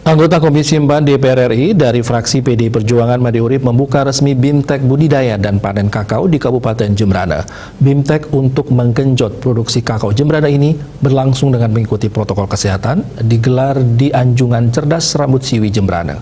Anggota Komisi 4 DPR RI dari fraksi PDI Perjuangan Made Urip membuka resmi BIMTEK budidaya dan panen kakao di Kabupaten Jembrana. BIMTEK untuk menggenjot produksi kakao Jembrana ini berlangsung dengan mengikuti protokol kesehatan, digelar di Anjungan Cerdas Rambut Siwi Jembrana.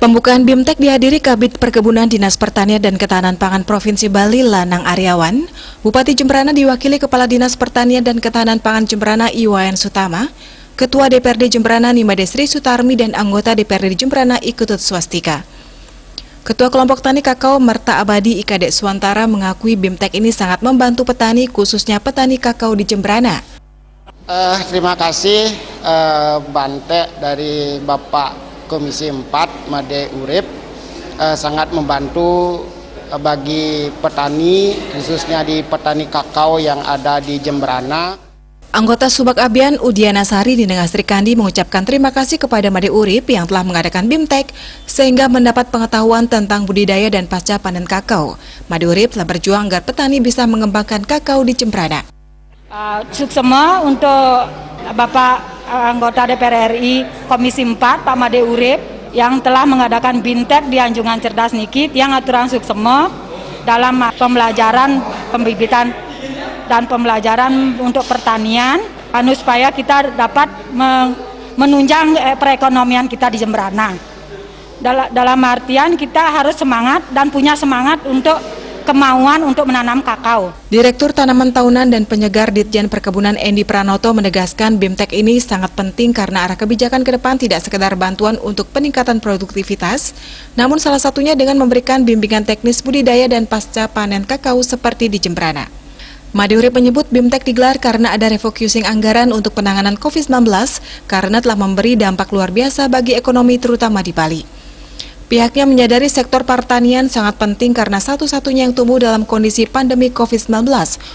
Pembukaan BIMTEK dihadiri Kabid Perkebunan Dinas Pertanian dan Ketahanan Pangan Provinsi Bali Lanang Aryawan, Bupati Jembrana diwakili Kepala Dinas Pertanian dan Ketahanan Pangan Jembrana Iwayan Sutama, Ketua DPRD Jembrana Nimade Sri Sutarmi dan anggota DPRD Jembrana Ikutut Swastika. Ketua Kelompok Tani Kakao Merta Abadi Ikadek Suantara mengakui BIMTEK ini sangat membantu petani, khususnya petani kakao di Jembrana. Terima kasih Bante dari Bapak Komisi 4 Made Urip, sangat membantu bagi petani, khususnya di petani kakao yang ada di Jembrana. Anggota Subak Abian Udiana Sari di Nengas Srikandi mengucapkan terima kasih kepada Made Urip yang telah mengadakan BIMTEK sehingga mendapat pengetahuan tentang budidaya dan pasca panen kakao. Made Urip telah berjuang agar petani bisa mengembangkan kakao di Jembrana. Suksema untuk Bapak anggota DPR RI Komisi 4 Pak Made Urip yang telah mengadakan BIMTEK di Anjungan Cerdas Nikit yang aturan suksema dalam pembelajaran pembibitan dan pembelajaran untuk pertanian supaya kita dapat menunjang perekonomian kita di Jembrana. Dalam artian kita harus semangat dan punya semangat untuk kemauan untuk menanam kakao. Direktur Tanaman Tahunan dan Penyegar Ditjen Perkebunan Endi Pranoto menegaskan BIMTEK ini sangat penting karena arah kebijakan ke depan tidak sekedar bantuan untuk peningkatan produktivitas, namun salah satunya dengan memberikan bimbingan teknis budidaya dan pasca panen kakao seperti di Jembrana. Made Urip menyebut BIMTEK digelar karena ada refocusing anggaran untuk penanganan COVID-19 karena telah memberi dampak luar biasa bagi ekonomi terutama di Bali. Pihaknya menyadari sektor pertanian sangat penting karena satu-satunya yang tumbuh dalam kondisi pandemi COVID-19,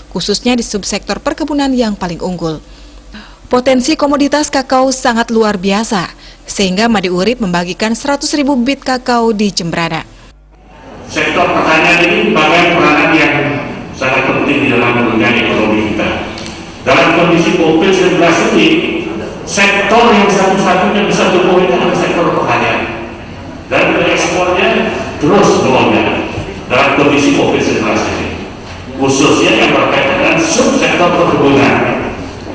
khususnya di subsektor perkebunan yang paling unggul. Potensi komoditas kakao sangat luar biasa, sehingga Made Urip membagikan 100.000 bibit kakao di Jembrana. Sektor pertanian ini memegang peranan yang sangat penting di dalam menunjang ekonomi kita. Dalam kondisi COVID-19 ini, sektor yang satu-satunya bisa tumbuh itu adalah sektor pertanian. Dan ekspornya terus melonjak dalam kondisi COVID-19 ini, khususnya yang berkaitan dengan subsektor perkebunan.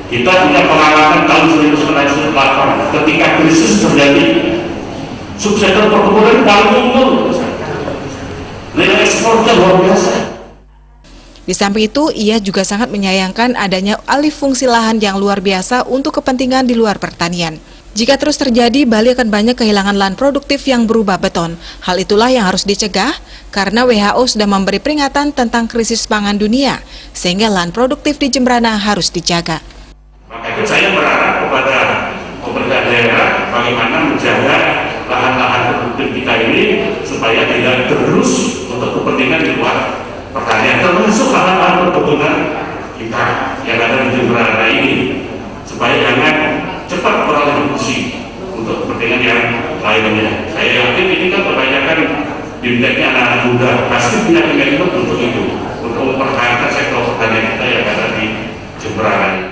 Kita punya pengalaman tahun 1998 ketika krisis terjadi, subsektor perkebunan paling unggul, nilai ekspornya luar biasa. Di samping itu, ia juga sangat menyayangkan adanya alih fungsi lahan yang luar biasa untuk kepentingan di luar pertanian. Jika terus terjadi, Bali akan banyak kehilangan lahan produktif yang berubah beton. Hal itulah yang harus dicegah karena WHO sudah memberi peringatan tentang krisis pangan dunia, sehingga lahan produktif di Jembrana harus dijaga. Maka itu saya berharap kepada pemerintah daerah bagaimana menjaga lahan-lahan produktif kita ini supaya tidak terus untuk kepentingan di luar pertanian, termasuk lahan-lahan perkebunan kita yang ada di Jembrana ini, supaya jangan cepat beralih fungsi untuk kepentingan yang lainnya. Saya yakin ini kan kebanyakan BIMTEK-nya anak-anak muda, pasti punya komitmen untuk itu, untuk mempertahankan sektor pertanian kita yang ada di Jembrana ini.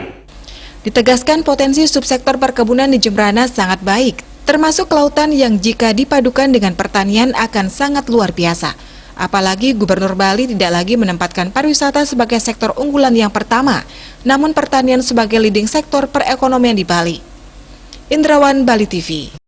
Ditegaskan potensi subsektor perkebunan di Jembrana sangat baik, termasuk kelautan yang jika dipadukan dengan pertanian akan sangat luar biasa. Apalagi Gubernur Bali tidak lagi menempatkan pariwisata sebagai sektor unggulan yang pertama, namun pertanian sebagai leading sektor perekonomian di Bali. Indrawan, Bali TV.